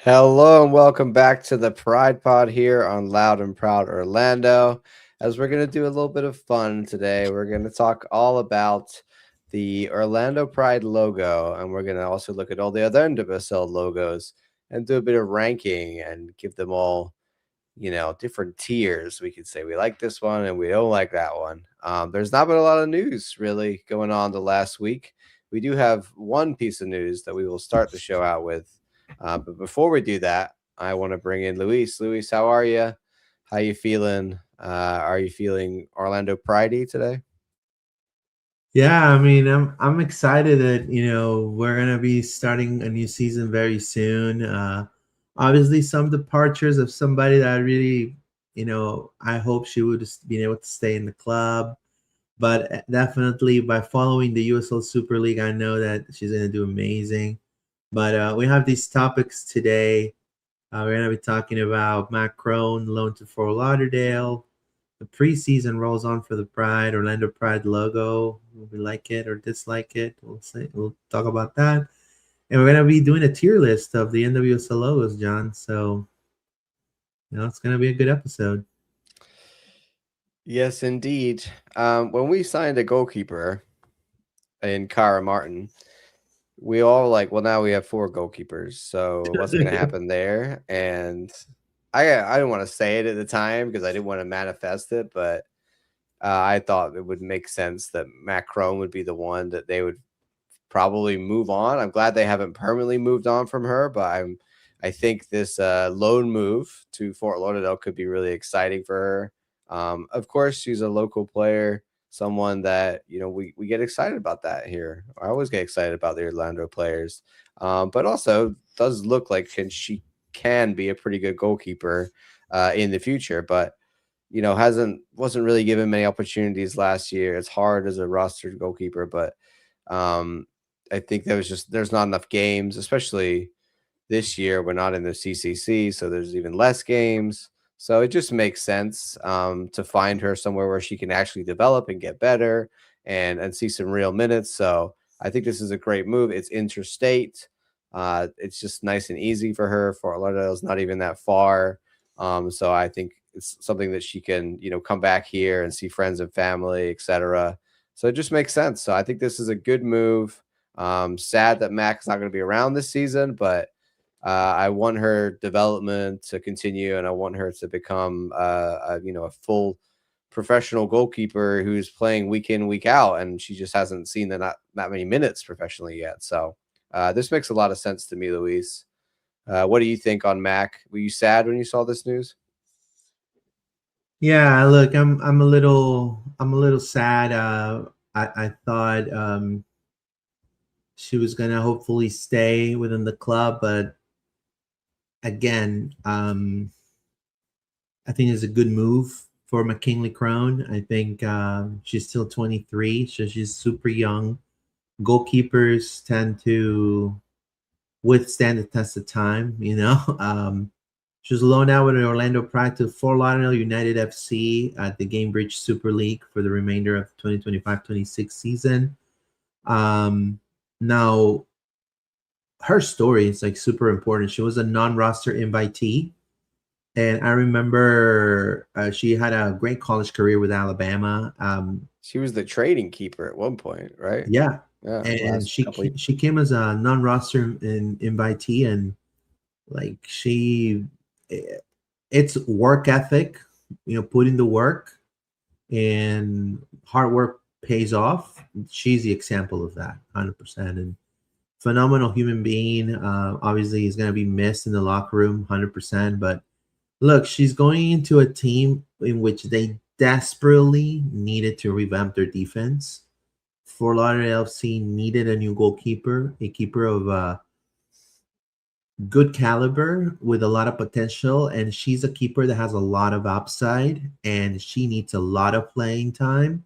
Hello and welcome back to the Pride Pod here on Loud and Proud Orlando. As we're going to do a little bit of fun today, we're going to talk all about the Orlando Pride logo, and we're going to also look at all the other NWSL logos and do a bit of ranking and give them all, different tiers. We could say we like this one and we don't like that one. There's not been a lot of news really going on the last week. We do have one piece of news that we will start the show out with. But before we do that, I want to bring in Luis. Luis, how are you? How you feeling? Are you feeling Orlando Pridey today? Yeah, I mean, I'm excited that we're gonna be starting a new season very soon. Obviously, some departures of somebody that I really, I hope she would just be able to stay in the club. But definitely by following the USL Super League, I know that she's gonna do amazing. But we have these topics today. We're going to be talking about Mack Crone, loan to Fort Lauderdale. The preseason rolls on for the Pride, Orlando Pride logo. Will we like it or dislike it? We'll talk about that. And we're going to be doing a tier list of the NWSL logos, John. So, it's going to be a good episode. Yes, indeed. When we signed a goalkeeper in Cara Martin, we all well, now we have 4 goalkeepers. So what's going to happen there? And I didn't want to say it at the time because I didn't want to manifest it, but I thought it would make sense that Mack Crone would be the one that they would probably move on. I'm glad they haven't permanently moved on from her, but I think this loan move to Fort Lauderdale could be really exciting for her. Of course, she's a local player. Someone that we get excited about that here. I always get excited about the Orlando players, but also does look like she can be a pretty good goalkeeper in the future. But wasn't really given many opportunities last year. It's hard as a rostered goalkeeper, but I think there's not enough games, especially this year. We're not in the CCC, so there's even less games. So it just makes sense to find her somewhere where she can actually develop and get better and see some real minutes. So I think this is a great move. It's interstate. It's just nice and easy for her. Fort Lauderdale's not even that far. So I think it's something that she can, come back here and see friends and family, etc. So it just makes sense. So I think this is a good move. Sad that Mack's not going to be around this season, but I want her development to continue, and I want her to become, a full professional goalkeeper who's playing week in, week out, and she just hasn't seen that many minutes professionally yet. So this makes a lot of sense to me, Luis. What do you think on Mack? Were you sad when you saw this news? Yeah, look, I'm a little sad. I thought she was gonna hopefully stay within the club, but again, I think it's a good move for McKinley Crone. I think she's still 23, so she's super young. Goalkeepers tend to withstand the test of time, She was loaned out with an Orlando Pride to Fort Lauderdale United FC at the Gamebridge Super League for the remainder of the 2025-26 season. Now, her story is super important. She was a non-roster invitee, and I remember she had a great college career with Alabama. She was the trading keeper at one point, right? Yeah, and she came as a non-roster invitee, and it's work ethic, put in the work, and hard work pays off. She's the example of that, 100%. And phenomenal human being. Obviously, he's going to be missed in the locker room 100%. But look, she's going into a team in which they desperately needed to revamp their defense. Fort Lauderdale FC needed a new goalkeeper, a keeper of good caliber with a lot of potential, and she's a keeper that has a lot of upside, and she needs a lot of playing time,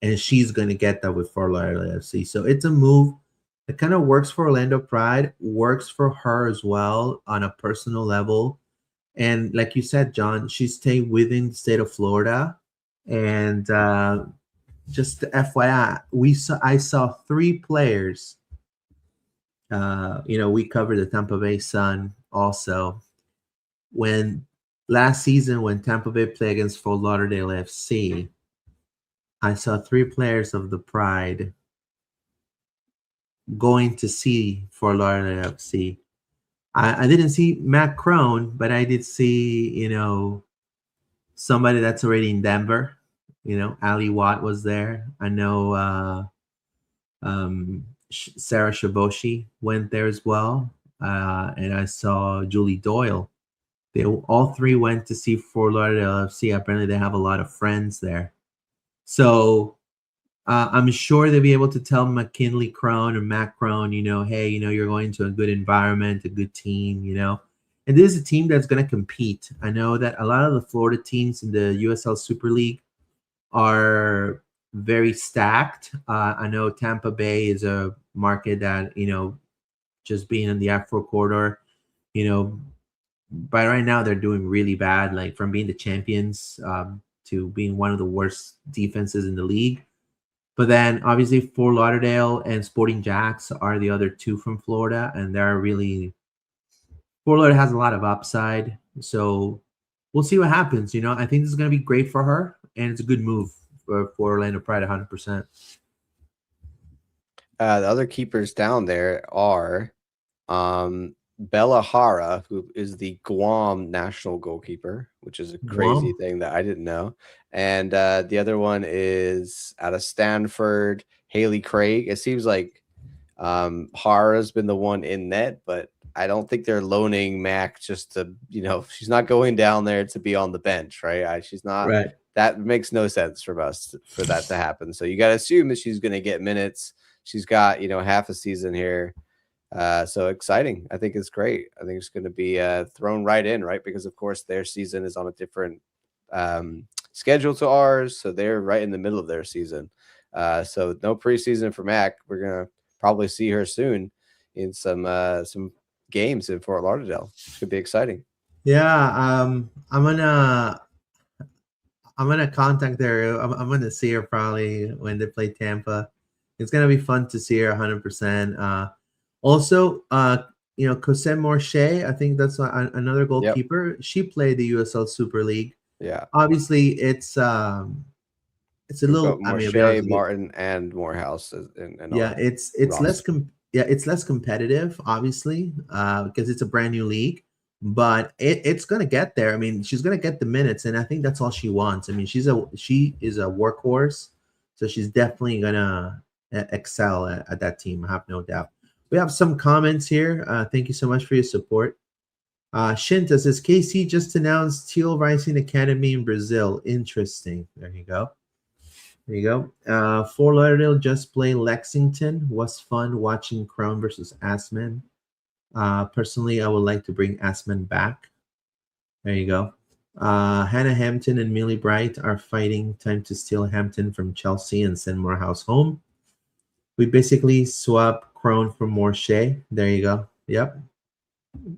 and she's going to get that with Fort Lauderdale FC. So it's a move that kind of works for Orlando Pride, works for her as well on a personal level. And like you said, John, she stayed within the state of Florida. And just FYI, I saw 3 players. We covered the Tampa Bay Sun also. When last season, when Tampa Bay played against Fort Lauderdale FC, I saw 3 players of the Pride going to see Fort Lauderdale FC. I didn't see Mack Crone, but I did see, somebody that's already in Denver. Ali Watt was there. I know Sarah Shiboshi went there as well. And I saw Julie Doyle. They all 3 went to see Fort Lauderdale FC. Apparently, they have a lot of friends there. So I'm sure they'll be able to tell McKinley Crone or Mack Crone, hey, you're going to a good environment, a good team, And this is a team that's going to compete. I know that a lot of the Florida teams in the USL Super League are very stacked. I know Tampa Bay is a market that, just being in the Afro corridor, but right now they're doing really bad, like from being the champions to being one of the worst defenses in the league. But then obviously Fort Lauderdale and Sporting Jacks are the other 2 from Florida, and they're really Fort Lauderdale has a lot of upside. So we'll see what happens. I think this is going to be great for her, and it's a good move for Orlando Pride 100%. The other keepers down there are Bella Hara, who is the Guam national goalkeeper, which is a crazy thing that I didn't know. And the other one is out of Stanford, Haley Craig. It seems like Hara's been the one in net, but I don't think they're loaning Mac just to, she's not going down there to be on the bench, right? She's not. Right. That makes no sense for us for that to happen. So you got to assume that she's going to get minutes. She's got, half a season here. So exciting. I think it's great. I think it's going to be thrown right in, right? Because, of course, their season is on a different schedule to ours. So they're right in the middle of their season. So no preseason for Mac. We're going to probably see her soon in some games in Fort Lauderdale. It should be exciting. Yeah, I'm gonna contact her. I'm gonna see her probably when they play Tampa. It's gonna be fun to see her 100%. Also, Cosette Morche, I think that's another goalkeeper. Yep. She played the USL Super League. Yeah. Obviously, it's a little. Morche, Martin, and Morehouse. It's less. It's less competitive, obviously, because it's a brand new league. But it's gonna get there. I mean, she's gonna get the minutes, and I think that's all she wants. I mean, she is a workhorse, so she's definitely gonna excel at that team. I have no doubt. We have some comments here. Thank you so much for your support. Shinta says, KC just announced Teal Rising Academy in Brazil. Interesting. There you go. There you go. Fort Lauderdale just played Lexington. Was fun watching Crone versus Assman. Personally, I would like to bring Assman back. There you go. Hannah Hampton and Millie Bright are fighting. Time to steal Hampton from Chelsea and send Morehouse home. We basically swap Crone for Morche. There you go. Yep.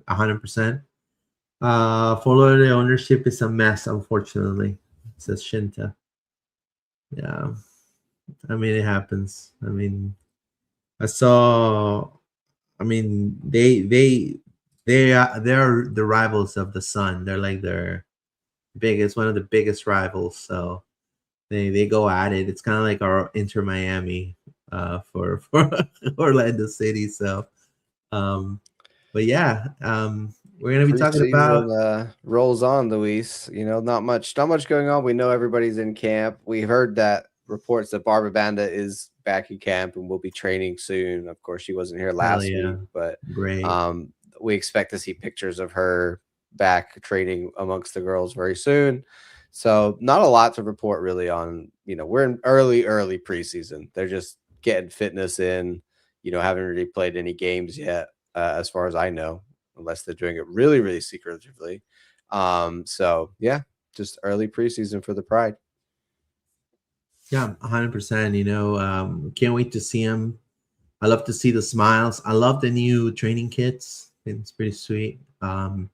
100%. Fort Lauderdale ownership is a mess, unfortunately, says Shinta. Yeah. I mean, it happens. I mean, they're the rivals of the Sun. They're like one of the biggest rivals. So they go at it. It's kind of like our Inter Miami for Orlando City. So, but yeah, we're gonna be talking about rolls on, Luis. Not much going on. We know everybody's in camp. We heard that reports that Barbara Banda is back in camp and will be training soon. Of course, she wasn't here last week, but great. We expect to see pictures of her back training amongst the girls very soon. So not a lot to report really on. We're in early preseason. They're just getting fitness in. Haven't really played any games yet, as far as I know, unless they're doing it really, really secretively. So yeah, just early preseason for the Pride. Yeah, 100%. Can't wait to see them. I love to see the smiles. I love the new training kits. It's pretty sweet. And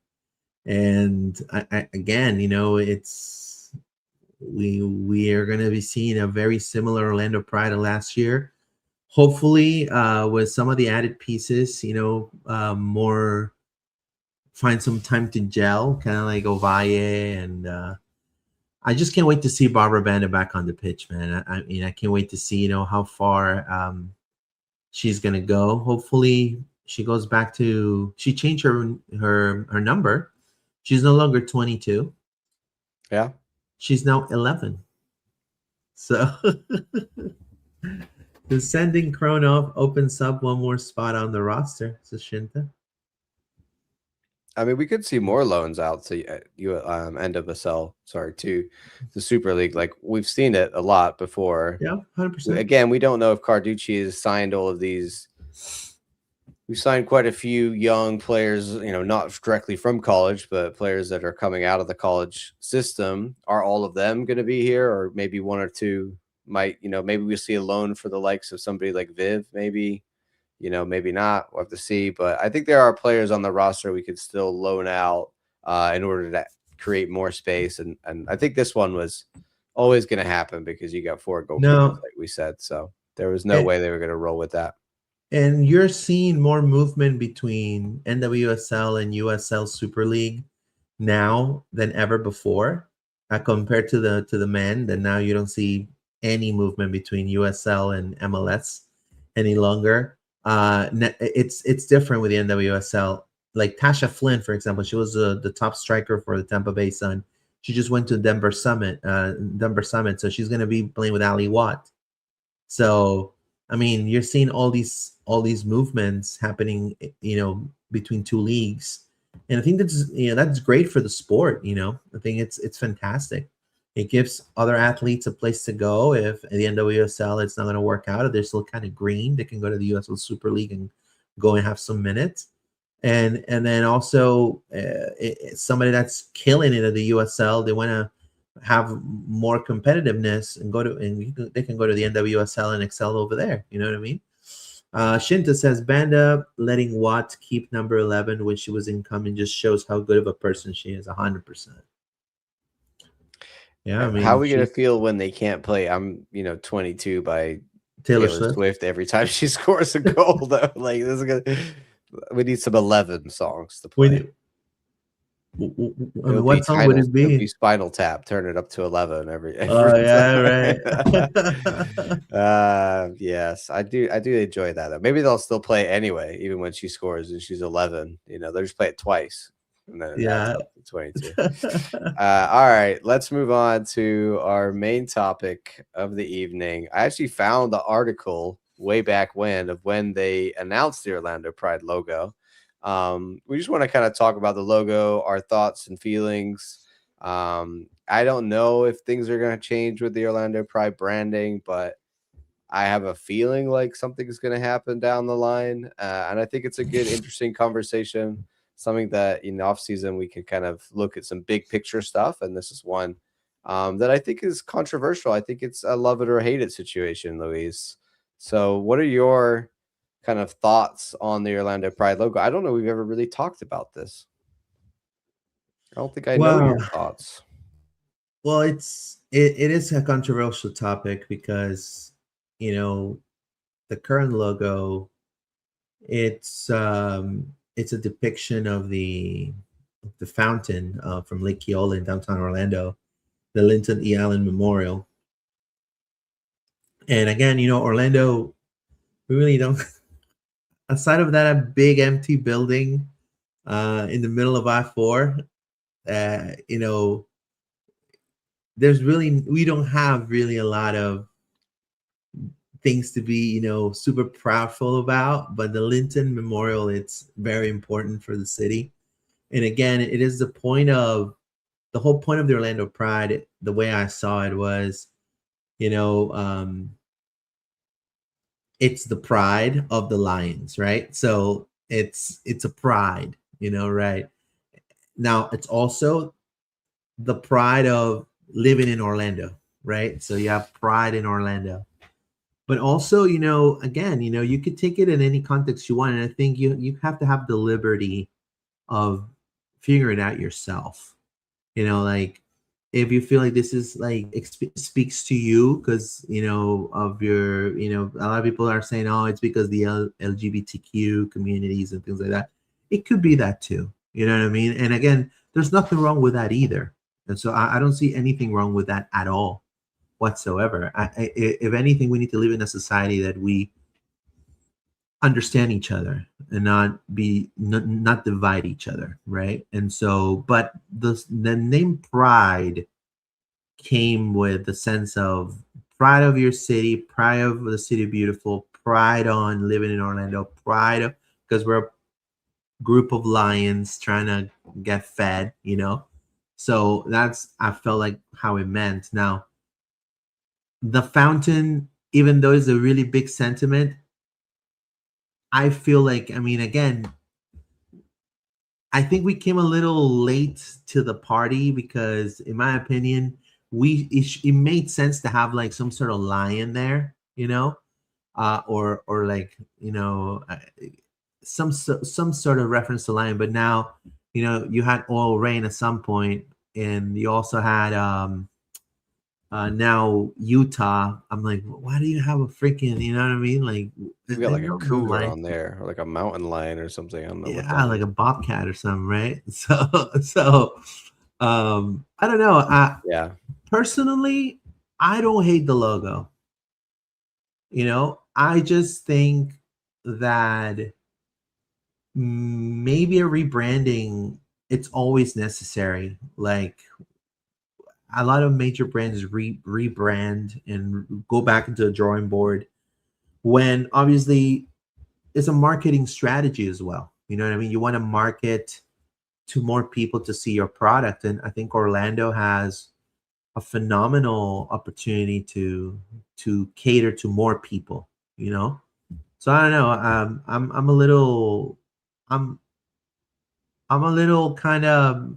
again, we are going to be seeing a very similar Orlando Pride of last year. Hopefully, with some of the added pieces, more find some time to gel, kind of like Ovalle, and I just can't wait to see Barbara Banda back on the pitch, man. I mean, I can't wait to see, how far she's gonna go. Hopefully, she goes back to. She changed her number. She's no longer 22. Yeah, she's now 11. So the sending Crone off opens up one more spot on the roster. So Shinta. I mean, we could see more loans out to NWSL, to the Super League. Like we've seen it a lot before. Yeah, 100%. Again, we don't know if Carducci has signed all of these. We've signed quite a few young players, not directly from college, but players that are coming out of the college system. Are all of them going to be here, or maybe one or two might? Maybe we'll see a loan for the likes of somebody like Viv, maybe. Maybe not. We'll have to see. But I think there are players on the roster we could still loan out in order to create more space. And I think this one was always going to happen because you got 4 goalkeepers, like we said. So there was no way they were going to roll with that. And you're seeing more movement between NWSL and USL Super League now than ever before, compared to the men. That now you don't see any movement between USL and MLS any longer. It's different with the NWSL. Like Tasha Flynn, for example, she was the top striker for the Tampa Bay Sun. She just went to Denver Summit, so she's going to be playing with Ali Watt. So I mean, you're seeing all these movements happening, between two leagues, and I think that's great for the sport. I think it's fantastic. It gives other athletes a place to go. If at the NWSL it's not going to work out, if they're still kind of green, they can go to the USL Super League and go and have some minutes. And then also somebody that's killing it at the USL, they want to have more competitiveness and they can go to the NWSL and excel over there. You know what I mean? Shinta says Banda letting Watt keep number 11 when she was incoming just shows how good of a person she is. 100%. Yeah, I mean, how are we gonna feel when they can't play? I'm 22 by Taylor Swift every time she scores a goal though. Like this is gonna. We need some 11 songs to play. What song would it be? It'll be Spinal Tap. Turn it up to 11 every oh yeah, right. Yes, I do enjoy that though. Maybe they'll still play it anyway, even when she scores and she's 11. They'll just play it twice. And then yeah, 22. All right, let's move on to our main topic of the evening. I actually found the article way back when they announced the Orlando Pride logo. We just want to kind of talk about the logo, our thoughts and feelings. I don't know if things are going to change with the Orlando Pride branding, but I have a feeling like something is going to happen down the line. And I think it's a good, interesting conversation. Something that in the off season we can kind of look at some big picture stuff. And this is one that I think is controversial. I think it's a love it or hate it situation, Luis. So what are your kind of thoughts on the Orlando Pride logo? I don't know we've ever really talked about this. I don't think I know your thoughts. Well, it is a controversial topic because the current logo, it's a depiction of the fountain from Lake Eola in downtown Orlando, the Linton E. Allen Memorial. And again, Orlando, we really don't. Aside of that, a big empty building in the middle of I-4, we don't have really a lot of things to be, super proudful about. But the Linton Memorial, it's very important for the city. And again, it is the whole point of the Orlando Pride. The way I saw it was, you know, it's the pride of the Lions, right? So it's a pride, right? Now it's also the pride of living in Orlando, right? So you have pride in Orlando. But also, again, you could take it in any context you want. And I think you have to have the liberty of figuring it out yourself. Like if you feel like this is like speaks to you because of your a lot of people are saying, oh, it's because the LGBTQ communities and things like that. It could be that too. You know what I mean? And again, there's nothing wrong with that either. And so I don't see anything wrong with that at all whatsoever. If anything, we need to live in a society that we understand each other and not divide each other, right? And so, but the name Pride came with the sense of pride of your city, pride of the city beautiful, pride on living in Orlando, pride because we're a group of lions trying to get fed, so that's, I felt like, how it meant. Now the fountain, even though it's a really big sentiment, I feel like, I mean, again, I think we came a little late to the party because, in my opinion, it made sense to have like some sort of lion there, or like some sort of reference to lion. But now, you had oil rain at some point, and you also had now Utah. I'm like, why do you have a freaking, you know what I mean? Like, We got like a no cougar lion. on there, or like a mountain lion or something. I don't know what Yeah, that like is. a bobcat or something, right? So I don't know. Yeah. Personally, I don't hate the logo. I just think that maybe a rebranding, it's always necessary. Like a lot of major brands rebrand and go back into the drawing board when obviously it's a marketing strategy as well. You know what I mean? You want to market to more people to see your product. And I think Orlando has a phenomenal opportunity to cater to more people. So I don't know. I'm a little I'm I'm a little kind of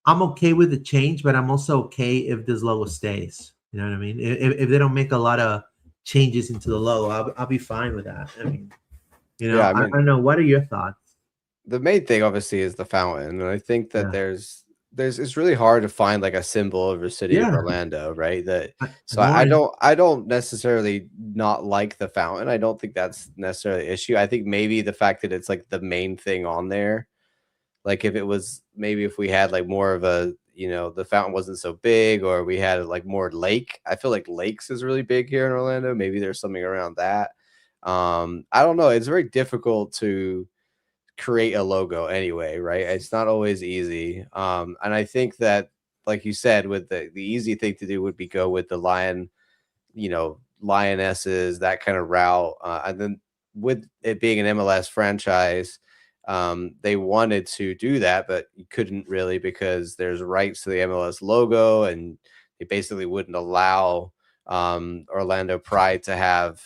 I'm okay with the change, but I'm also okay if this logo stays. You know what I mean? If they don't make a lot of changes into the logo, I'll be fine with that. I mean, Yeah, I I mean, don't know. What are your thoughts? the main thing obviously is the fountain, and I think that Yeah. there's it's really hard to find like a symbol of the city of Yeah. Orlando, right? That so No, I don't necessarily not like the fountain. I don't think that's necessarily an issue. I think maybe the fact that it's like the main thing on there, like if it was maybe if we had like more of a the fountain wasn't so big, or we had like more lake. I feel like lakes is really big here in Orlando. Maybe there's something around that. I don't know. It's very difficult to create a logo anyway, right? It's not always easy. And I think that, like you said, with the easy thing to do would be go with the lion, lionesses, that kind of route. And then with it being an MLS franchise, they wanted to do that, but you couldn't really because there's rights to the MLS logo, and they basically wouldn't allow Orlando Pride to have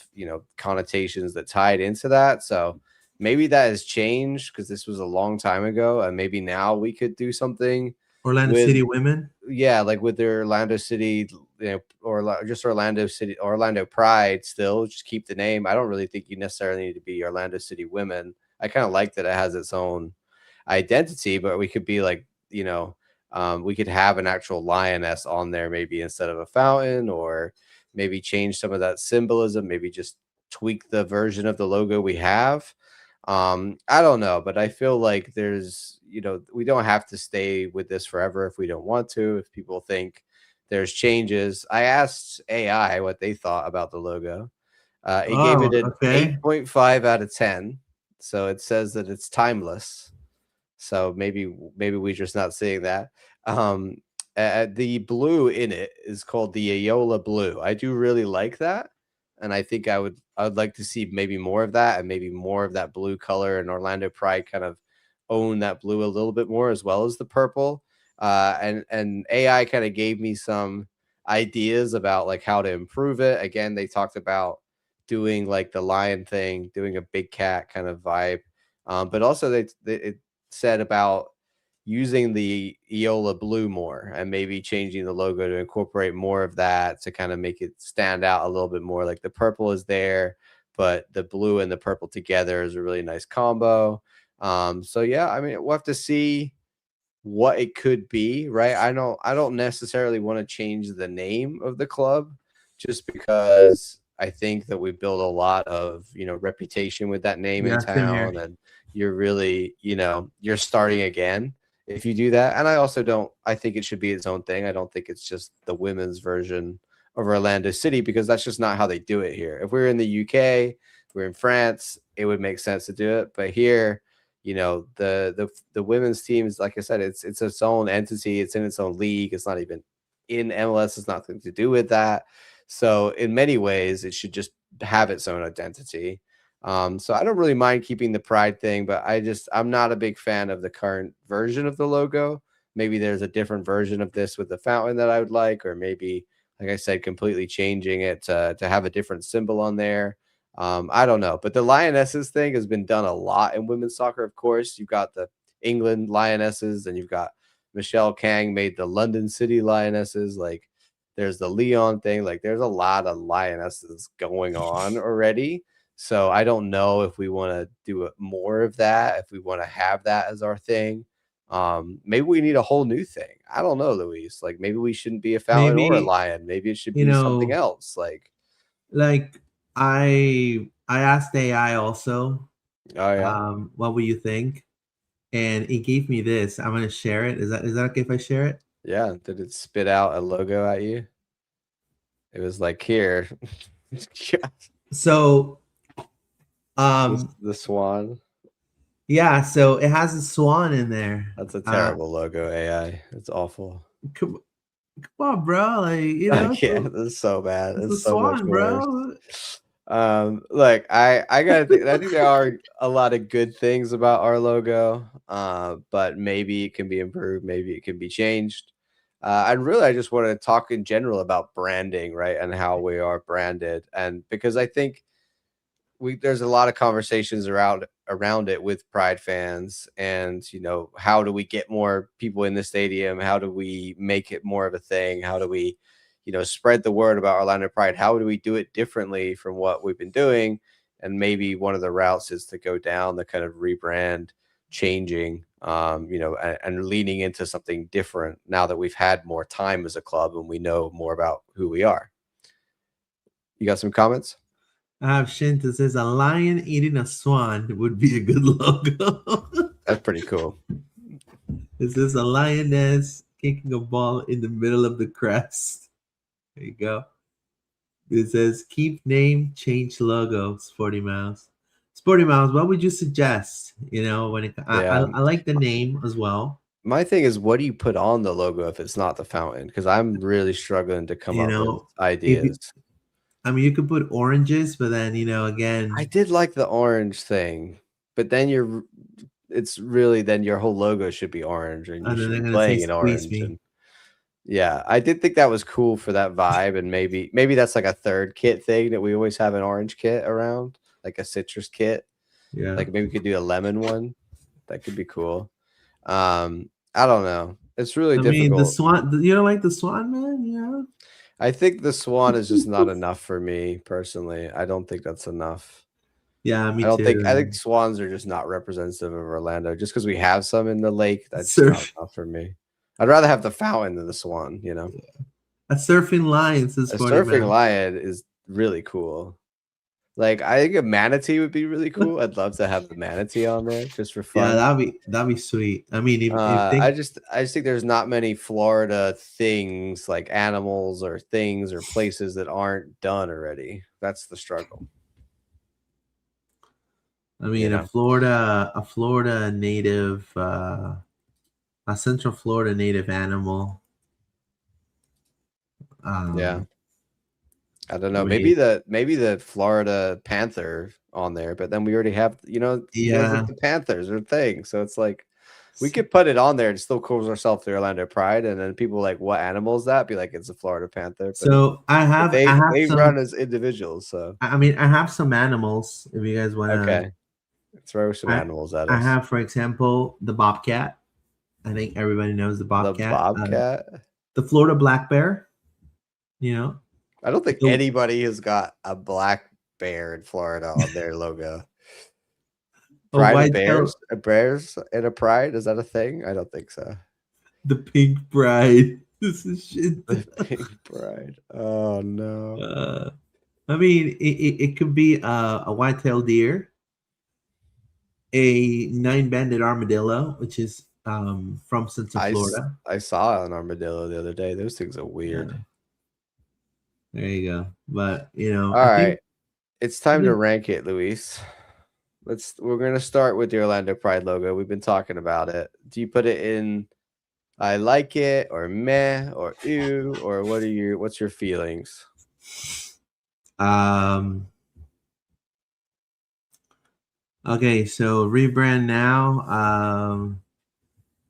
connotations that tied into that. So maybe that has changed because this was a long time ago, and maybe now we could do something Orlando with City women. yeah, like with their Orlando City, or just Orlando City, Orlando Pride. Still, just keep the name. I don't really think you necessarily need to be Orlando City Women. I kind of like that it has its own identity, but we could be like, we could have an actual lioness on there, maybe instead of a fountain, or maybe change some of that symbolism, maybe just tweak the version of the logo we have. I don't know, but I feel like we don't have to stay with this forever if we don't want to. If people think there's changes, I asked AI what they thought about the logo. It gave Oh, it an okay. 8.5 out of 10. So it says that it's timeless. So maybe we're just not seeing that. Um, the blue in it is called the Aola blue. I do really like that. and I think I would like to see maybe more of that, and maybe more of that blue color, and Orlando Pride kind of own that blue a little bit more as well as the purple. And AI kind of gave me some ideas about like how to improve it. Again, they talked about doing like the lion thing, doing a big cat kind of vibe, but also it said about using the Eola blue more and maybe changing the logo to incorporate more of that to kind of make it stand out a little bit more. Like the purple is there, but the blue and the purple together is a really nice combo. So yeah, I mean, we'll have to see what it could be, right? I don't necessarily want to change the name of the club just because I think that we build a lot of, reputation with that name in Yeah, same here. town, and you're really, you're starting again if you do that. And I think it should be its own thing. I don't think it's just the women's version of Orlando City, because that's just not how they do it here. If we're in the UK, we're in France, it would make sense to do it. But here, the women's team is, like I said, it's its own entity. It's in its own league. It's not even in MLS. It's nothing to do with that. So in many ways, it should just have its own identity. So I don't really mind keeping the pride thing, but I'm not a big fan of the current version of the logo. Maybe there's a different version of this with the fountain that I would like, or maybe, like I said, completely changing it to have a different symbol on there. I don't know, but the Lionesses thing has been done a lot in women's soccer. Of course, you've got the England Lionesses, and you've got Michelle Kang made the London City Lionesses. Like, there's the Leon thing. Like, there's a lot of Lionesses going on already. So I don't know if we want to do more of that, if we want to have that as our thing. Maybe we need a whole new thing. I don't know, Luis. Like, maybe we shouldn't be a fountain or a Maybe, lion. Maybe it should you be something know, else. like I asked AI also, Oh yeah. what would you think? And it gave me this. I'm gonna share it. Is that okay if I share it? Yeah, did it spit out a logo at you? It was like, here. So, This um, the swan. yeah. So it has a swan in there. That's a terrible logo, AI. It's awful. Come, come on, bro. Like I can't. This is so bad. it's a It's so much swan, worse. bro. Look, I gotta think. I think there are a lot of good things about our logo, but maybe it can be improved. Maybe it can be changed. And really, I just want to talk in general about branding, right, and how we are branded, and because I think there's a lot of conversations around it with Pride fans, and how do we get more people in the stadium? How do we make it more of a thing? How do we spread the word about Orlando Pride? How do we do it differently from what we've been doing? And maybe one of the routes is to go down the kind of rebrand, changing, and leaning into something different now that we've had more time as a club and we know more about who we are. You got some comments? I have Shinta says a lion eating a swan would be a good logo. That's pretty cool. It says a lioness kicking a ball in the middle of the crest. There you go. It says keep name, change logo. Sporty Mouse. Sporty Mouse, what would you suggest? Yeah. I like the name as well. My thing is, what do you put on the logo if it's not the fountain? Because I'm really struggling to come You up with know, if ideas. I mean, you could put oranges, but then again, I did like the orange thing, but then it's really, then your whole logo should be orange, and you and then should they're be gonna say playing in squeeze orange. me. And yeah, I did think that was cool for that vibe, and maybe that's like a third kit thing that we always have an orange kit around, like a citrus kit. Yeah. Like maybe we could do a lemon one. That could be cool. I don't know. It's really I mean, the difficult. swan. You don't like the swan, man? Yeah. I think the swan is just not enough for me personally. I don't think that's enough. Yeah, me I don't think too. I think swans are just not representative of Orlando. Just because we have some in the lake, that's just not Surf enough for me. I'd rather have the fountain than the swan, a surfing lion says A 40 surfing man. lion is really cool. Like, I think a manatee would be really cool. I'd love to have the manatee on there just for Yeah, fun. that'd be sweet. I mean, if I they just think there's not many Florida things, like animals or things or places, that aren't done already. That's the struggle. I mean, a Florida native, a Central Florida native animal. Yeah. I don't know. Wait, Maybe the Florida Panther on there, but then we already have, feels like yeah. the Panthers are a thing. So it's like we could put it on there and still calls ourselves the Orlando Pride, and then people like, what animal is that? Be like, it's a Florida Panther, but So I have they run some. as individuals. So I mean, I have some animals. If you guys want to, okay, throw some animals at I us. have, for example, the bobcat. I think everybody knows the The bobcat. bobcat. The Florida black bear. You know, I don't think the, anybody has got a black bear in Florida on their logo. a Pride of white Bears, tail, a Bears and a Pride. Is that a thing? I don't think so. the pink bride. This is shit. The Pink Pride. Oh no. I mean, it could be a white-tailed deer, a nine-banded armadillo, which is from Central Florida. I saw an armadillo the other day. Those things are weird. Yeah, there you go. But All I right, it's time to think rank it, Luis. We're gonna start with the Orlando Pride logo. We've been talking about it. Do you put it in I like it or meh or ew or what's your feelings? um okay, so rebrand now.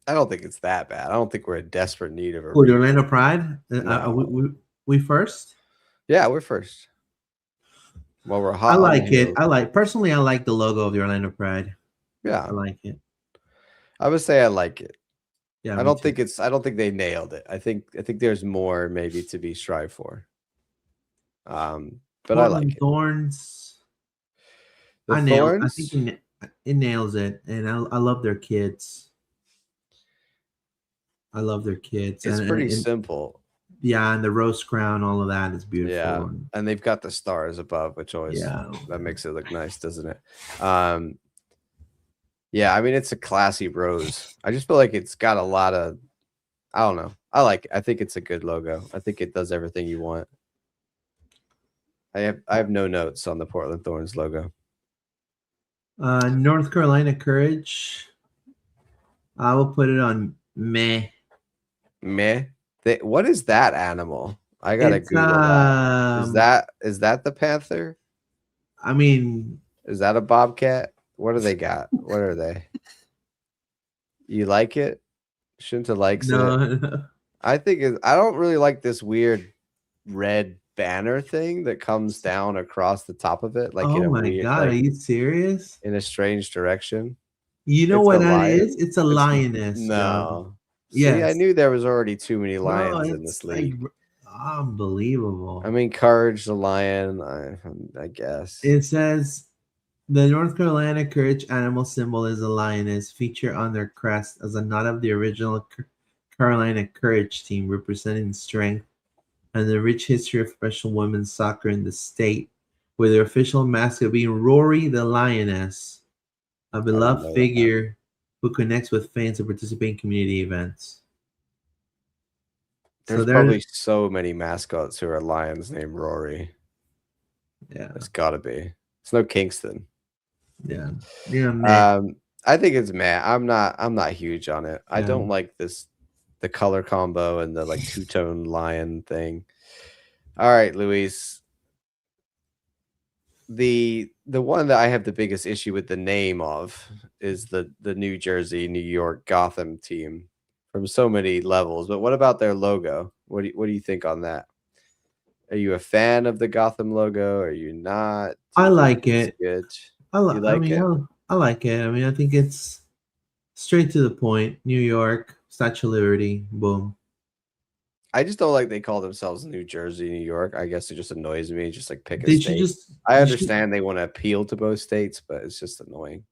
I don't think it's that bad. I don't think we're in desperate need of a The rebrand. Orlando Pride. No. We first. Yeah, we're first. Well, we're I hot on the like it. heels. Personally, I like the logo of the Orlando Pride. Yeah. I like it. I would say I like it. Yeah, I me don't too. think they nailed it. I think there's more maybe to be strived for. But I like Portland it. Thorns. The I think Thorns, it nails it, and I love their kids. I love their kids, it's pretty and simple. yeah, and the roast crown, all of that is Yeah. beautiful. And they've got the stars above, which always Yeah, that makes it look nice, doesn't it? Yeah, I mean it's a classy rose. I just feel like it's got a lot of I don't know. I like it. I think it's a good logo. I think it does everything you want. I have no notes on the Portland Thorns logo. North Carolina Courage. I will put it on meh. Meh. What is that animal? I gotta It's Google that. Is that the panther? I mean, Is that a bobcat? What do they got? What are they? You like it? Shinta likes it. no. I don't really like this weird red banner thing that comes down across the top of it, like in Oh a my weird, god, are like you serious? in a strange direction. You know It's a what that is? lion. It's a It's lioness, John. no. See, I Yes. knew there was already too many Bro, lions in it's this like league. unbelievable. I mean, Courage the lion. I guess. It says the North Carolina Courage animal symbol is a lioness featured on their crest as a nod of the original Carolina Courage team, representing strength and the rich history of professional women's soccer in the state, with their official mascot being Rory the lioness, a I didn't beloved know that. figure who connects with fans and participate in community events. So There's there, probably so many mascots who are lions named Rory. yeah, It's got to be. It's no Kingston. yeah, meh. I think it's meh. I'm not huge on it. I Yeah. don't like the color combo and the like two-tone lion thing. All right, Luis. The one that I have the biggest issue with the name of is the New Jersey, New York Gotham team from so many levels. But what about their logo? What do you think on that? Are you a fan of the Gotham logo? Are you not? Do I you think like it's it. good? You I like mean, it? I like it. I mean, I think it's straight to the point. New York, Statue of Liberty, boom. I just don't like they call themselves New Jersey, New York. I guess it just annoys me. Just like pick a They should state. just, I they should, understand they want to appeal to both states, but it's just annoying.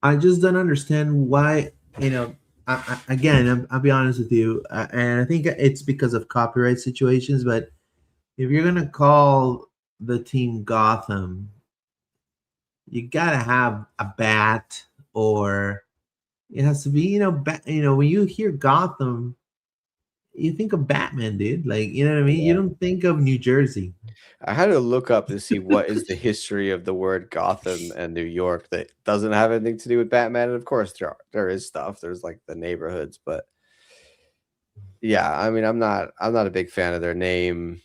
I just don't understand why, again, I'll be honest with you. And I think it's because of copyright situations, but if you're going to call the team Gotham, you got to have a bat or it has to be, when you hear Gotham, you think of Batman, dude. Like, you know what I mean? You Yeah. don't think of New Jersey. I had to look up to see what is the history of the word Gotham and New York that doesn't have anything to do with Batman. And of course, there is stuff. There's like the neighborhoods, but yeah, I mean, I'm not a big fan of their name.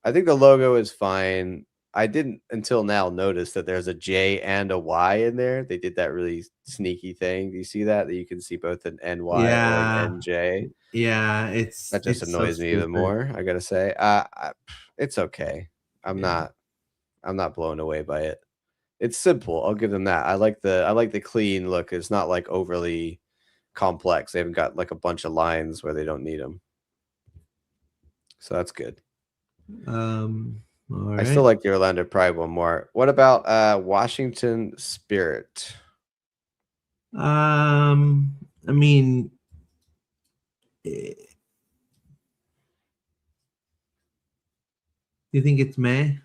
I think the logo is fine. I didn't until now notice that there's a J and a Y in there. They did that really sneaky thing. Do you see that? That you can see both an NY or an Yeah, NJ. yeah, That just it's so annoys me even stupid. more. I gotta say, it's okay. I'm Yeah. not. I'm not blown away by it. It's simple. I'll give them that. I like the clean look. It's not like overly complex. They haven't got like a bunch of lines where they don't need them. So that's good. All I still right. like the Orlando Pride one more. What about Washington Spirit? I mean, do you think it's May?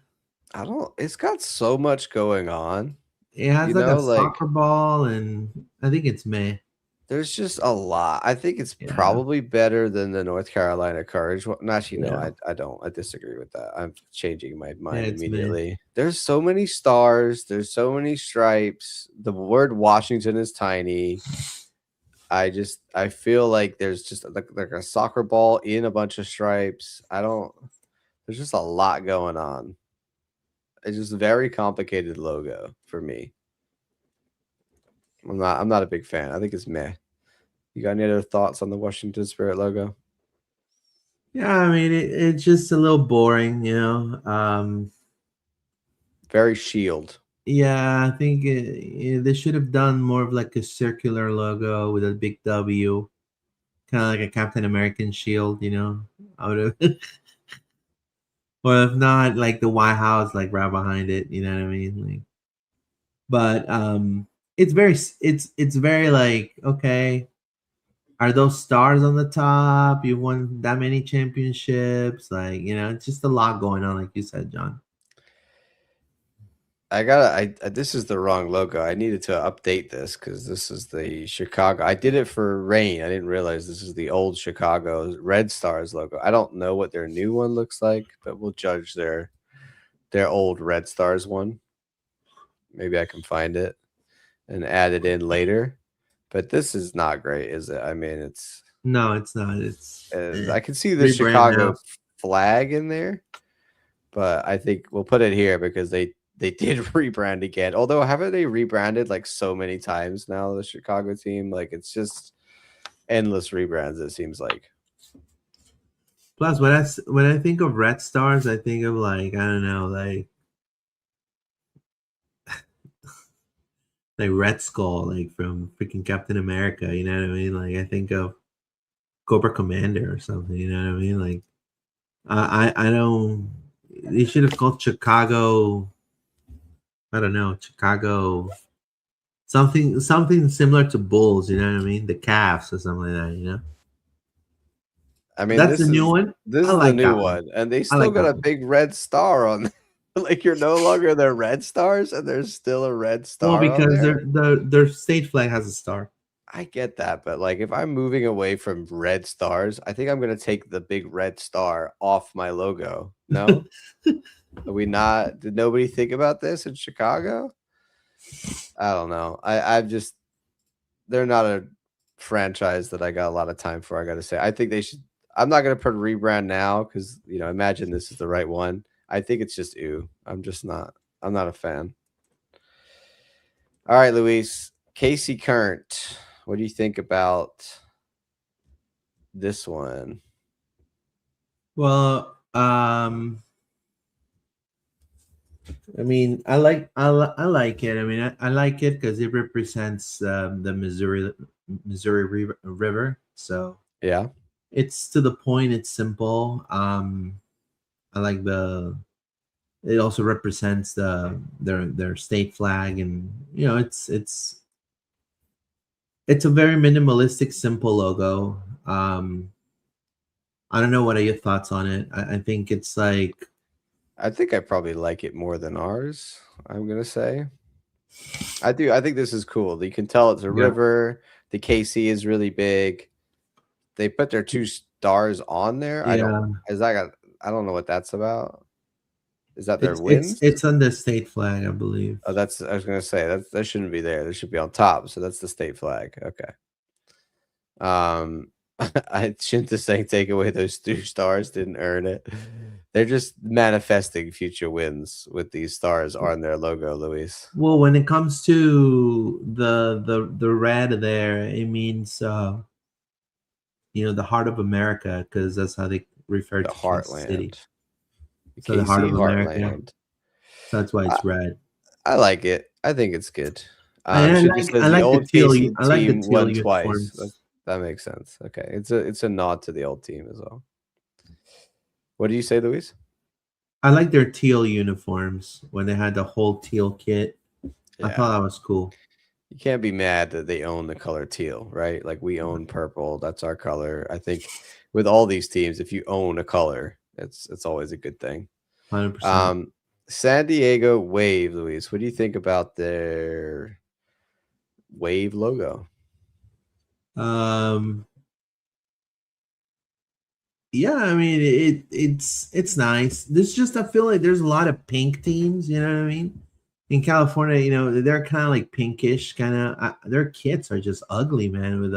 I don't. It's got so much going on. It has You like a know, like soccer ball, and I think it's May. there's just a lot. I think it's Yeah, probably better than the North Carolina Courage one. Actually, no, yeah, I don't. I disagree with that. I'm changing my yeah. mind It's May. immediately. There's so many stars. There's so many stripes. The word Washington is tiny. I feel like there's just like a soccer ball in a bunch of stripes. I don't. There's just a lot going on. It's just a very complicated logo for me. I'm not a big fan. I think it's meh. You got any other thoughts on the Washington Spirit logo? Yeah, I mean, it's just a little boring, you know. Very shield. Yeah, I think they should have done more of like a circular logo with a big W, kind of like a Captain American shield, you know. I would have, or if not, like the White House, like right behind it. You know what I mean? Like, but it's very like, okay, are those stars on the top? You won that many championships, like, you know, it's just a lot going on, like you said, John. This is the wrong logo. I needed to update this because this is the Chicago. I did it for rain. I didn't realize this is the old Chicago Red Stars logo. I don't know what their new one looks like, but we'll judge their old Red Stars one. Maybe I can find it and add it in later. But this is not great, is it? I mean, No, it's not. It's I can see the rebrand Chicago now. flag in there, but I think we'll put it here because they did rebrand again. Although haven't they rebranded like so many times now, the Chicago team? Like it's just endless rebrands, it seems like. Plus, when I think of Red Stars, I think of like, I don't know, like Red Skull, like from freaking Captain America. You know what I mean? Like I think of Cobra Commander or something. You know what I mean? Like I don't. They should have called Chicago. I don't know, Chicago, something similar to Bulls. You know what I mean? The Cavs or something like that. You know. I mean, That's the new one. this I is the like new that one. one, and they I still like got that a one. big red star on there. Like you're no longer the Red Stars, and there's still a red Well, star on because there. their state flag has a star. I get that, but like if I'm moving away from red stars, I think I'm gonna take the big red star off my logo. No? Are we not? Did nobody think about this in Chicago? I don't know. I've just they're not a franchise that I got a lot of time for, I gotta say. I think they should I'm not gonna put rebrand now because imagine this is the right one. I think it's just ooh. I'm not a fan. All right, Luis. Casey Current. What do you think about this one? Well, I mean, I like it. I mean, I like it because it represents the River. So Yeah. it's to the point. It's simple. I like the. It also represents their state flag, and you know, it's a very minimalistic, simple logo. I don't know, what are your thoughts on it. I think it's like, I think I probably like it more than ours, I'm gonna say. I do. I think this is cool. You can tell it's a yeah, river. The KC is really big. They put their 2 stars on there. yeah. I don't know what that's about. Is that their It's wins? it's on the state flag, I believe. Oh, I was gonna say that shouldn't be there. That should be on top. So that's the state flag. Okay. Um, I shouldn't just say take away those 2 stars, didn't earn it. They're just manifesting future wins with these stars on their logo, Luis. Well, when it comes to the red there, it means the heart of America, because that's how they refer The to Kansas City. Heartland. The So the heart KC of America. Heartland. So that's why it's red. I like it. I think it's good. And Should just says I the like the old teal. KC I like the team teal won twice. uniforms. That makes sense. Okay, it's a nod to the old team as well. What do you say, Luis? I like their teal uniforms when they had the whole teal kit. Yeah. I thought that was cool. You can't be mad that they own the color teal, right? Like we own purple. That's our color. I think with all these teams, if you own a color, it's always a good thing. 100%. San Diego Wave, Luis. What do you think about their Wave logo? Yeah, I mean it's nice. There's just, I feel like there's a lot of pink teams, you know what I mean? In California, they're kind of like pinkish, kind of. Their kits are just ugly, man. With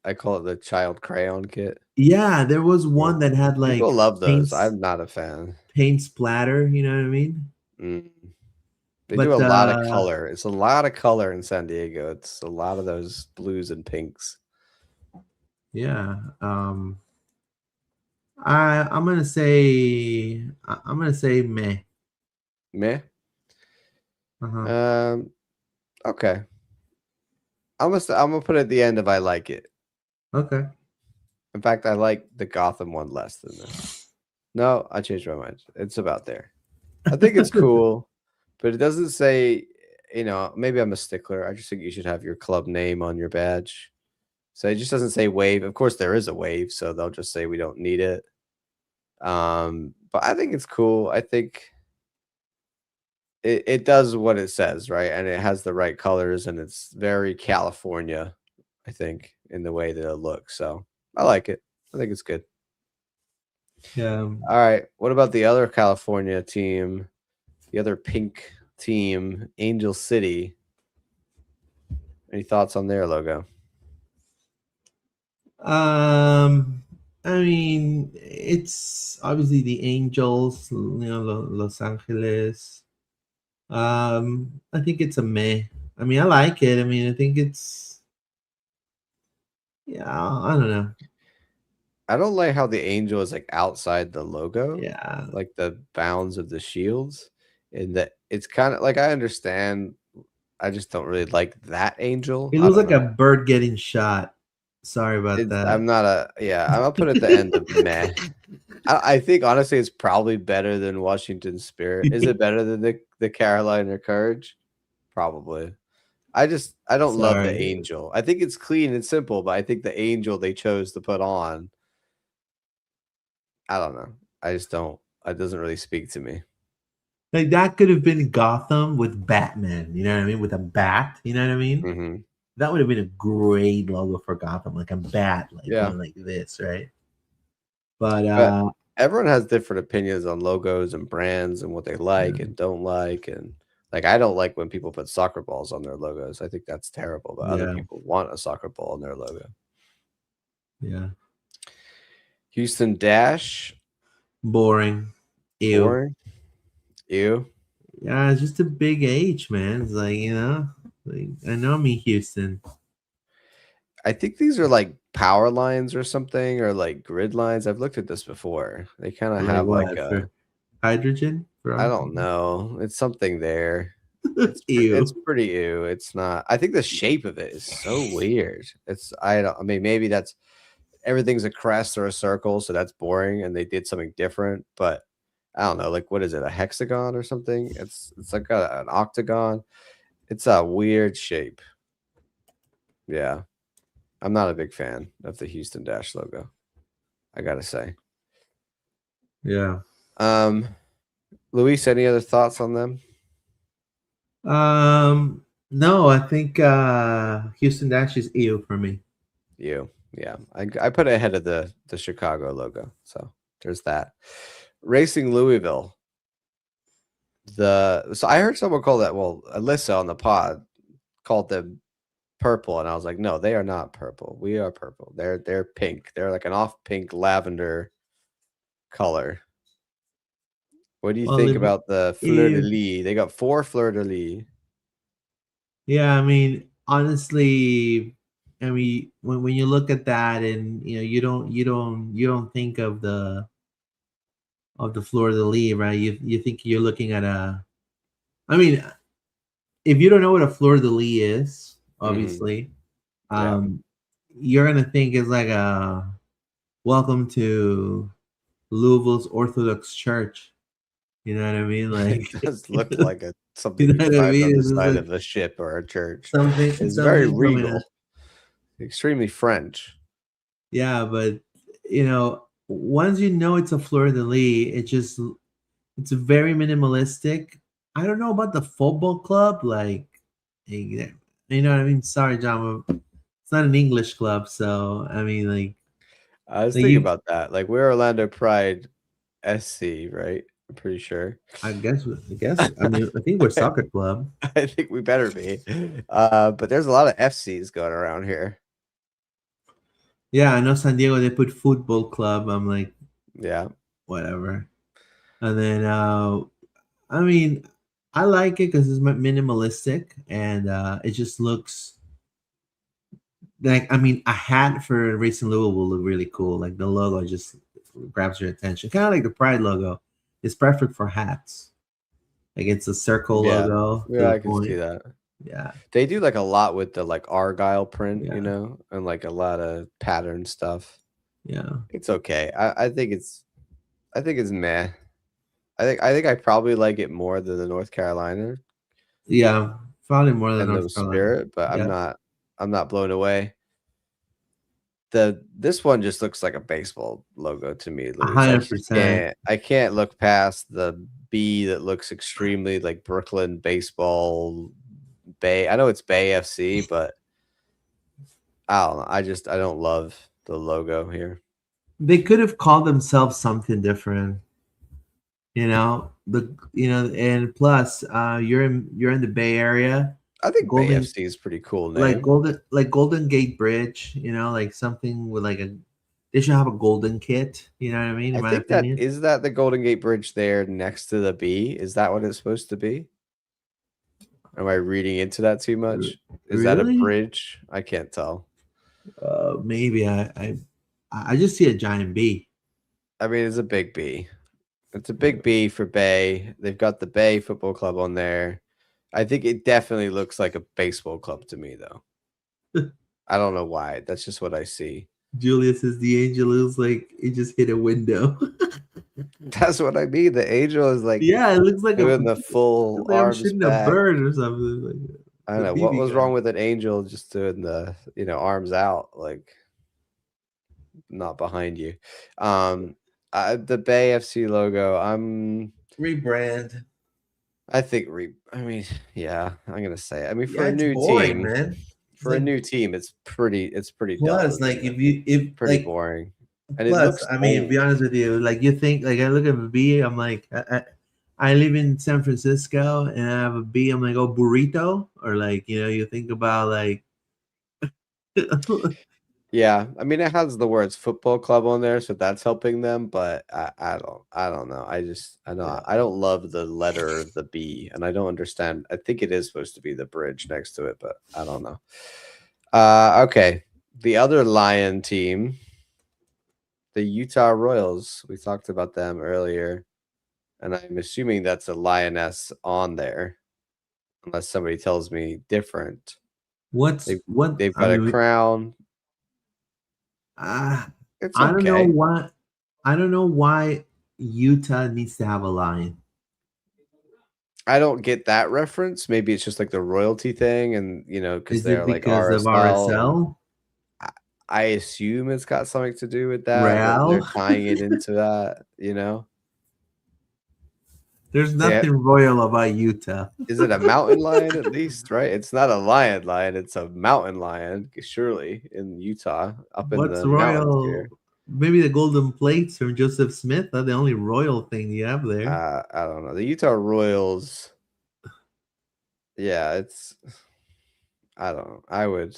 I call it the child crayon kit. Yeah, there was one that had like people love those. I'm not a fan. Paint splatter, you know what I mean? They do a lot of color. It's a lot of color in San Diego. It's a lot of those blues and pinks. Yeah. I'm gonna say meh. Meh. Okay. I'm gonna put it at the end if I like it. Okay. In fact, I like the Gotham one less than this. No, I changed my mind. It's about there. I think it's cool, but it doesn't say. Maybe I'm a stickler. I just think you should have your club name on your badge. So it just doesn't say Wave. Of course, there is a Wave, so they'll just say we don't need it. But I think it's cool. I think it does what it says, right? And it has the right colors, and it's very California, I think, in the way that it looks. So I like it. I think it's good. Yeah. All right. What about the other California team? The other pink team, Angel City. Any thoughts on their logo? I mean, it's obviously the Angels, Los Angeles. I think it's a meh. I mean, I like it. I mean, I think it's, I don't know. I don't like how the angel is like outside the logo. Yeah. Like the bounds of the shields. And that it's kind of like, I understand. I just don't really like that angel. It looks like a bird getting shot. Sorry about that. I'm gonna put it at the end of meh. I think honestly it's probably better than Washington Spirit. Is it better than the Carolina Courage? Probably. I don't love the angel. I think it's clean and simple, but I think the angel they chose to put on, I don't know. I just don't. It doesn't really speak to me. Like that could have been Gotham with Batman. You know what I mean? With a bat. You know what I mean? Mm-hmm. That would have been a great logo for Gotham, like a bat, like this, right? But everyone has different opinions on logos and brands and what they like and don't like. And like, I don't like when people put soccer balls on their logos. I think that's terrible. But other people want a soccer ball on their logo. Yeah. Houston Dash. Boring. Ew. Boring. Ew. Yeah, it's just a big H, man. It's like, I know me, Houston. I think these are like power lines or something, or like grid lines. I've looked at this before. They kind of have like a hydrogen. I don't know. It's something there. It's pretty ew. It's not. I think the shape of it is so weird. I mean, maybe that's everything's a crest or a circle, so that's boring, and they did something different. But I don't know. Like, what is it? A hexagon or something? It's like an octagon. It's a weird shape. Yeah. I'm not a big fan of the Houston Dash logo, I gotta say. Yeah. Luis, any other thoughts on them? No, I think Houston Dash is ew for me. Yeah. I put it ahead of the Chicago logo. So there's that. Racing Louisville. So I heard someone call that, Alyssa on the pod called them purple, and I was like, no, they are not purple. We are purple. They're pink. They're like an off pink lavender color. What do you Well, think about the fleur de if lis? They got 4 fleur de lis. yeah, I mean, honestly, I mean, when you look at that, and you don't think of the fleur de lis, right? You think you're looking at a. I mean, if you don't know what a fleur de lis is, Mhm. obviously, Yeah. um, you're gonna think it's like a welcome to Louisville's Orthodox Church. You know what I mean? It Like, does look like you something know you'd what I find mean? on the It's just side like of a ship or a church. something, It's very something coming out. regal, extremely French. Yeah, but once you know it's a fleur de lis, it's very minimalistic. I don't know about the football club, like, you know what I mean? Sorry, John, it's not an English club, so I mean, I was like thinking you, about that. Like, we're Orlando Pride SC, right? I'm pretty sure. I mean, I think we're soccer club. I think we better be. But there's a lot of FCs going around here. Yeah, I know San Diego they put football club. I'm like, Yeah. whatever. And then, I mean, I like it because it's minimalistic, and it just looks like, I mean, a hat for Racing Louisville will look really cool. Like the logo just grabs your attention, kind of like the Pride logo. It's perfect for hats. Like it's a circle Yeah. logo to Yeah, the I can see point. that. Yeah, They do like a lot with the like Argyle print, yeah, and like a lot of pattern stuff. yeah, It's okay. I think it's meh. I think I probably like it more than the North Carolina yeah. Probably more than and the North Carolina. Spirit, but Yeah, I'm not blown away. This one just looks like a baseball logo to me, a Luis. hundred percent. I can't look past the B that looks extremely like Brooklyn baseball Bay. I know it's Bay FC, but I don't know. I don't love the logo here. They could have called themselves something different. And plus, you're in the Bay Area, I think Bay Golden FC is a pretty cool like name. Golden Gate Bridge, like something with like they should have a golden kit, you know what I mean, in I my think that opinion. is that the Golden Gate Bridge there next to the B? Is that what it's supposed to be? Am I reading into that too much? Is that a Really? bridge? I can't tell. Maybe I just see a giant B. I mean, it's a big B. It's a big B for Bay. They've got the Bay Football Club on there. I think it definitely looks like a baseball club to me, though. I don't know why. That's just what I see. Julius says the angel is like it just hit a window. That's what I mean. The angel is like Yeah, it looks like doing the full I'm arms shooting a back. bird or something, like I don't the know what BB was wrong gun. with an angel just doing the arms out, like not behind you. Um, the Bay FC logo. Rebrand. I think I mean, yeah, I'm gonna say it. I mean, Yeah, for a it's new boring, team, man. It's for a like, new team, it's pretty dull plus, to me. like, if Pretty like boring, and it plus, looks I mean, to be old. honest with you, like you think, like I look at a B, I'm like, I live in San Francisco and I have a B, I'm like, oh, burrito, or like, you think about like, Yeah, I mean, it has the words football club on there, so that's helping them. But I don't know. yeah. I don't love the letter the B, and I don't understand. I think it is supposed to be the bridge next to it, but I don't know. Okay, the other Lion team, the Utah Royals. We talked about them earlier, and I'm assuming that's a lioness on there, unless somebody tells me different. What's what? They've I got a mean, crown. uh, It's I don't know okay. why. I don't know why Utah needs to have a lion. I don't get that reference. Maybe it's just like the royalty thing, and because Is it they're like because of RSL, and RSL? I, I assume it's got something to do with that. That Real? they're tying it into that. There's They nothing royal about Utah. is it a mountain lion at least, right? It's not a lion. It's a mountain lion, surely in Utah, up in What's the mountains here. royal? Maybe the golden plates from Joseph Smith are the only royal thing you have there. I don't know. The Utah Royals. Yeah, I don't know. I would.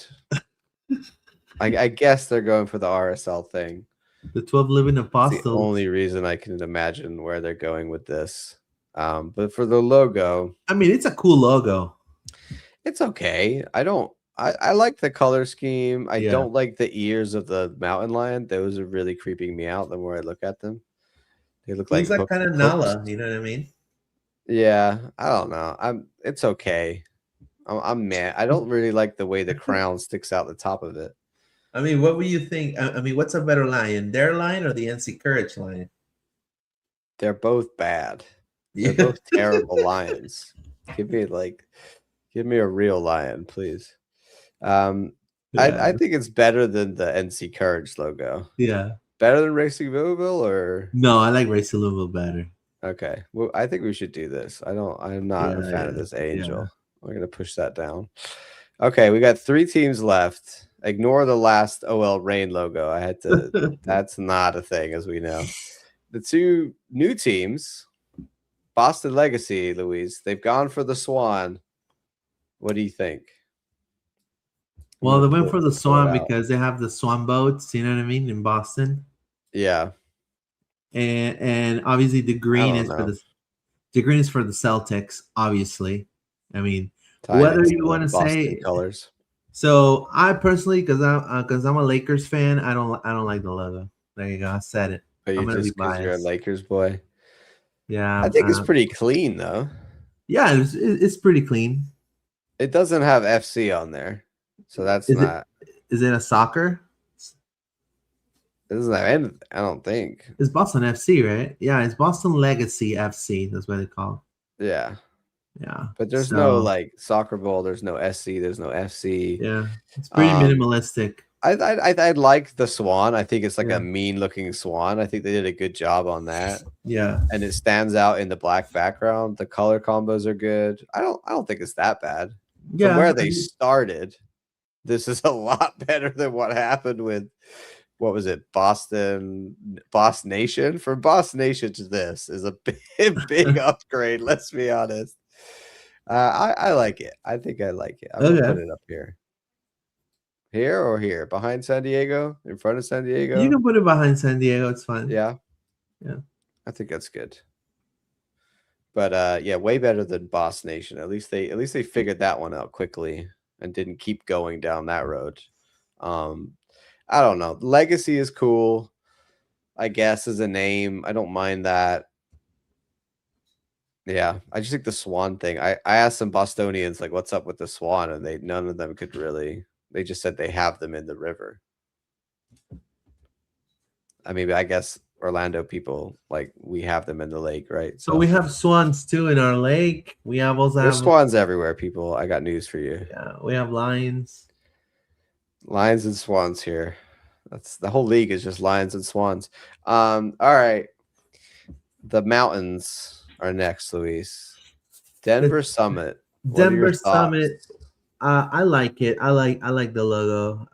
I guess they're going for the RSL thing. The 12 living It's the apostles. only reason I can imagine where they're going with this. But for the logo, I mean, it's a cool logo. it's okay. I like the color scheme. I Yeah. don't like the ears of the mountain lion. Those are really creeping me out the more I look at them. They look Looks like like kind of hooks. Nala, you know what I mean? Yeah, I don't know. It's okay. I'm mad. I don't really like the way the crown sticks out the top of it. I mean, what would you think? I mean, what's a better lion, their lion or the NC Courage lion? They're both bad. They're Yeah. both terrible lions. Give me a real lion, please. Yeah. I think it's better than the NC Courage logo. Yeah. Better than Racing Louisville, or No, I like Racing Louisville better. okay. Well, I think we should do this. I'm not a fan of this angel. We're gonna push that down. Okay, we got 3 teams left. Ignore the last OL Reign logo. I had to. That's not a thing, as we know. The 2 new teams, Boston Legacy, Louise. They've gone for the Swan. What do you think? Well, they went for the Swan because they have the Swan boats, you know what I mean, in Boston. Yeah. And obviously the green is for the Celtics, obviously. I mean, whether you want to say colors. So I personally, because I'm a Lakers fan, I don't like the logo. There you go, I said it. But I'm gonna be because you're a biased. Lakers boy. Yeah, I think it's pretty clean though. Yeah, it's pretty clean. It doesn't have FC on there, so that's not. Is it a soccer? It doesn't have anything, I don't think. It's Boston FC, right? Yeah, it's Boston Legacy FC. That's what they call it. Yeah. Yeah. But there's no like soccer ball. There's no SC. There's no FC. Yeah, it's pretty minimalistic. I like the swan. I think it's like a mean looking swan. I think they did a good job on that. Yeah. And it stands out in the black background. The color combos are good. I don't think it's that bad. Yeah. From where they started, this is a lot better than what happened with, what was it, Boss Nation? From Boss Nation to this is a big upgrade, let's be honest. I like it. I think I like it. I'm gonna put it up here. Here or here? Behind San Diego? In front of San Diego? You can put it behind San Diego, it's fine. Yeah. Yeah. I think that's good. But yeah, way better than Boss Nation. At least they figured that one out quickly and didn't keep going down that road. I don't know. Legacy is cool, I guess, as a name. I don't mind that. Yeah, I just think the swan thing. I asked some Bostonians like, "What's up with the swan?" And none of them could really. They just said they have them in the river. I mean, I guess Orlando people, like, we have them in the lake, right? So we have swans too in our lake. We have There's swans everywhere, people. I got news for you. Yeah, we have lions. Lions and swans here. That's the whole league is just lions and swans. All right. The mountains are next, Luis. Denver Summit. Denver Summit. I like it. I like the logo.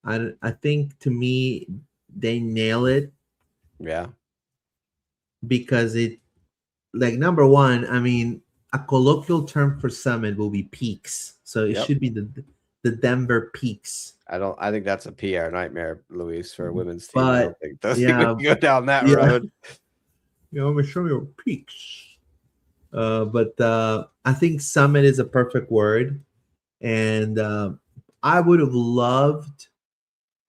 I think to me they nail it. Yeah. Because it, like, number one, I mean, a colloquial term for summit will be peaks. So it should be the Denver Peaks. I think that's a PR nightmare, Luis, for a women's team. But, I don't think we can go down that road. Let me show you peaks. But I think summit is a perfect word. And I would have loved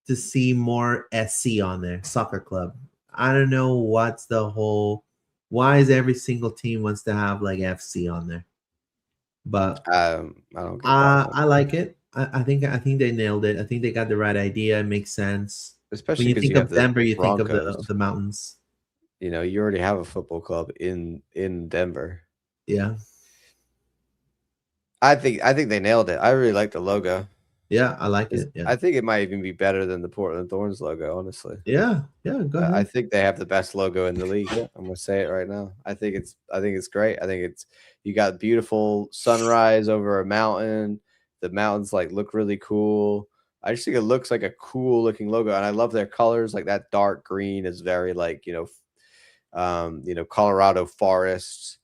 to see more SC on there, soccer club. I don't know what's the whole, why is every single team wants to have like FC on there? But I don't get I like it. I think they nailed it. I think they got the right idea. It makes sense. Especially when you think of Denver, you think of the mountains. You know, you already have a football club in Denver. Yeah. I think they nailed it. I really like the logo. Yeah, I like it. Yeah. I think it might even be better than the Portland Thorns logo, honestly. Yeah, go ahead. I think they have the best logo in the league. I'm gonna say it right now. I think it's great. I think you got beautiful sunrise over a mountain. The mountains like look really cool. I just think it looks like a cool looking logo, and I love their colors. Like that dark green is very like Colorado forests.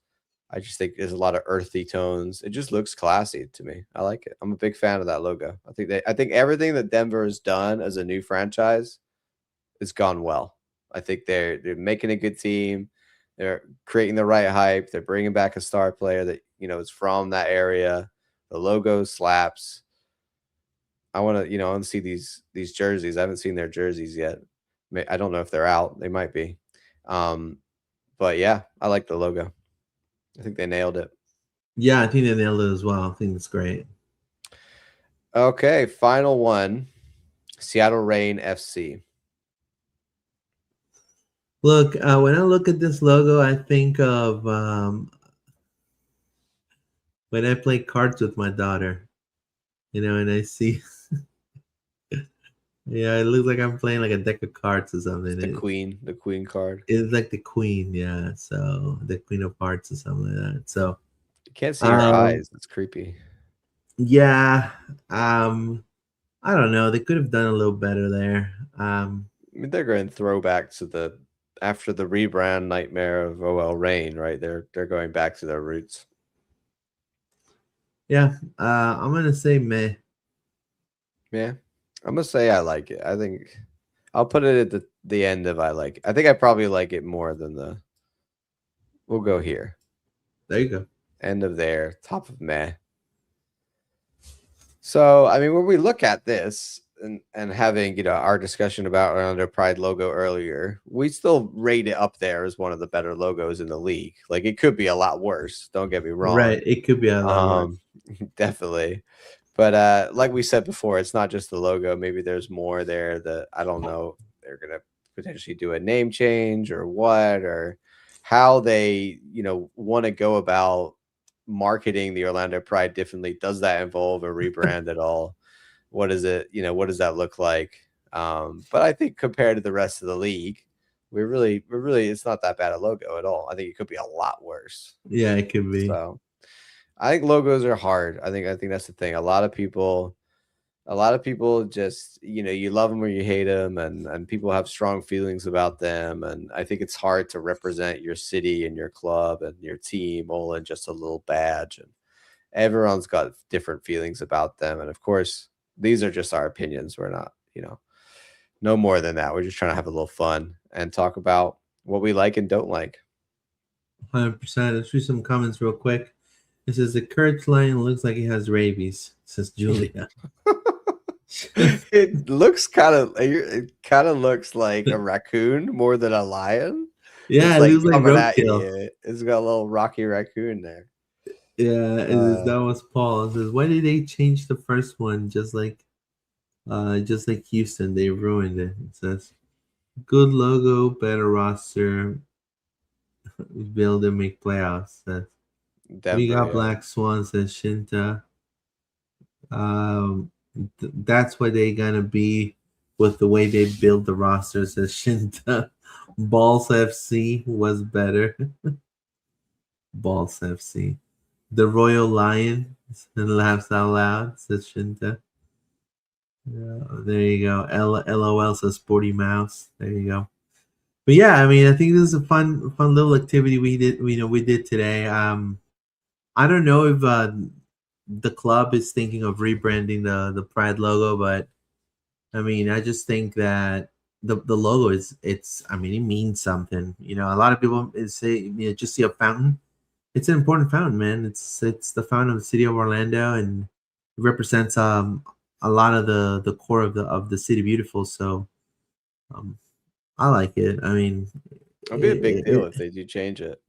I just think there's a lot of earthy tones. It just looks classy to me. I like it. I'm a big fan of that logo. I think everything that Denver has done as a new franchise has gone well. I think they're making a good team. They're creating the right hype. They're bringing back a star player that is from that area. The logo slaps. I want to see these jerseys. I haven't seen their jerseys yet. I don't know if they're out. They might be. But yeah, I like the logo. I think they nailed it. Yeah, I think they nailed it as well. I think it's great. Okay, final one. Seattle Reign FC. Look, when I look at this logo, I think of when I play cards with my daughter, and I see, yeah, it looks like I'm playing like a deck of cards or something. The queen card. It's like the queen, yeah. So the queen of hearts or something like that. So you can't see her eyes. It's creepy. Yeah, I don't know. They could have done a little better there. I mean, they're going throwback to after the rebrand nightmare of OL Reign, right? They're going back to their roots. Yeah, I'm gonna say meh. Yeah, I'm gonna say I like it. I think I'll put it at the end of I like it. I think I probably like it more than we'll go here. There you go. End of there, top of meh. So, I mean, when we look at this and having, our discussion about Orlando Pride logo earlier, we still rate it up there as one of the better logos in the league. Like, it could be a lot worse. Don't get me wrong. Right. It could be a lot worse. Definitely. But like we said before, it's not just the logo. Maybe there's more there that I don't know. They're going to potentially do a name change or what, or how they, want to go about marketing the Orlando Pride differently. Does that involve a rebrand at all? What is it? What does that look like? But I think compared to the rest of the league, we're really, it's not that bad a logo at all. I think it could be a lot worse. Yeah, it could be. So I think logos are hard. I think that's the thing. A lot of people just, you love them or you hate them, and people have strong feelings about them. And I think it's hard to represent your city and your club and your team all in just a little badge. And everyone's got different feelings about them. And of course, these are just our opinions. We're not, no more than that. We're just trying to have a little fun and talk about what we like and don't like. 100%. Let's read some comments real quick. It says the Kurtz lion looks like he has rabies, says Julia. It looks like a raccoon more than a lion. Yeah, it's it looks like roadkill. It's got a little Rocky Raccoon there. Yeah, that was Paul. It says, why did they change the first one? Just like Houston, they ruined it. It says, good logo, better roster, build and make playoffs. Says, we got Black Swan, says Shinta. That's what they're gonna be with the way they build the roster, says Shinta. Balls FC was better. Balls FC. The Royal Lion and laughs out loud, says Shinta. There you go. LOL says Sporty Mouse. There you go. But yeah, I mean, I think this is a fun little activity we did today. I don't know if the club is thinking of rebranding the Pride logo, but I mean, I just think that the logo it means something. A lot of people say, just see a fountain. It's an important fountain, man. It's the fountain of the city of Orlando, and it represents a lot of the core of the city beautiful. So I like it. I mean, it'll be a big deal if they do change it,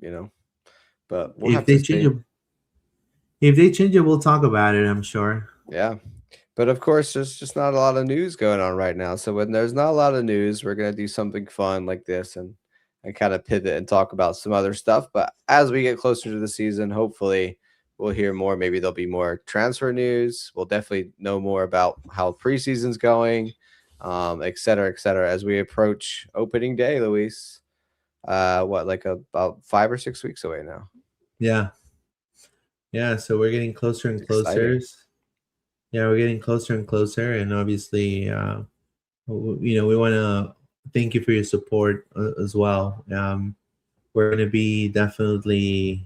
But we'll if they change it, we'll talk about it, I'm sure. Yeah. But of course, there's just not a lot of news going on right now. So when there's not a lot of news, we're gonna do something fun like this and kind of pivot and talk about some other stuff. But as we get closer to the season, hopefully we'll hear more. Maybe there'll be more transfer news. We'll definitely know more about how preseason's going, et cetera, as we approach opening day, Luis. About 5 or 6 weeks away now? Yeah, so we're getting closer and closer. Yeah, we're getting closer and closer, and obviously, we want to thank you for your support as well. We're going to be definitely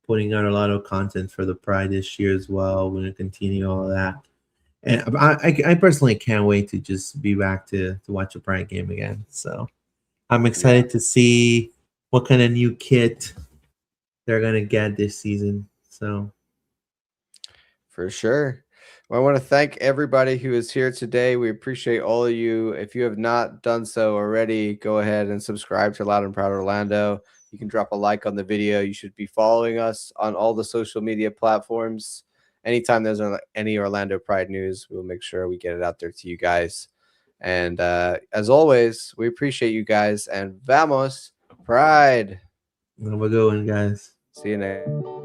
putting out a lot of content for the Pride this year as well. We're going to continue all of that. And I personally can't wait to just be back to watch a Pride game again. So I'm excited to see what kind of new kit they're going to get this season. So for sure. Well, I want to thank everybody who is here today. We appreciate all of you. If you have not done so already, go ahead and subscribe to Loud and Proud Orlando. You can drop a like on the video. You should be following us on all the social media platforms. Anytime there's any Orlando Pride news, we'll make sure we get it out there to you guys. And as always, we appreciate you guys. And vamos, Pride. have a good one, guys. See you next.